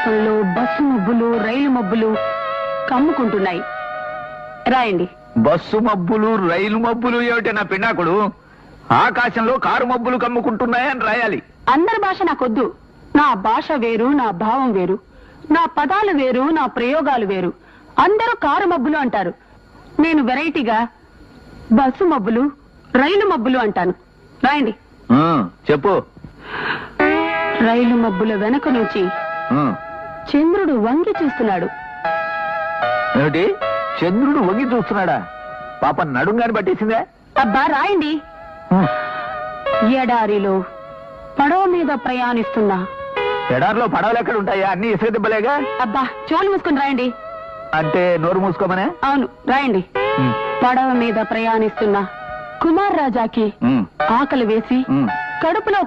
ఆకాశంలో బస్సు మబ్బులు రైలు మబ్బులు కమ్ముకుంటున్నాయి. రాయండి. బస్సు మబ్బులు రైలు మబ్బులు ఏమిటి నా పిన్నాకుడు? ఆకాశంలో కారు మబ్బులు కమ్ముకుంటున్నాయని రాయాలి. అందరి భాష నాకొద్దు. నా భాష వేరు, నా భావం వేరు, నా పదాలు వేరు, నా ప్రయోగాలు వేరు. అందరూ కారు మబ్బులు అంటారు. నేను వెరైటీగా బస్సు మబ్బులు రైలు మబ్బులు అంటాను. రాయండి. చెప్పు. రైలు మబ్బుల వెనక నుంచి చంద్రుడు వంగి చూస్తున్నాడు. ఏమిటి? చంద్రుడు వంగి చూస్తున్నాడా? పాప నడుంగాని పట్టేసిందే. అబ్బా రాయండి. ఎడారిలో పడవ మీద ప్రయాణిస్తున్నా. ఎడారిలో పడవలు ఎక్కడ ఉంటాయా? అన్ని ఇసుక దెబ్బలేగా. అబ్బా చోలు మూసుకుని రాయండి. అంటే నోరు మూసుకోమనే? అవును రాయండి. పడవ మీద ప్రయాణిస్తున్నా కుమార్ రాజాకి ఆకలి వేసి కడుపులో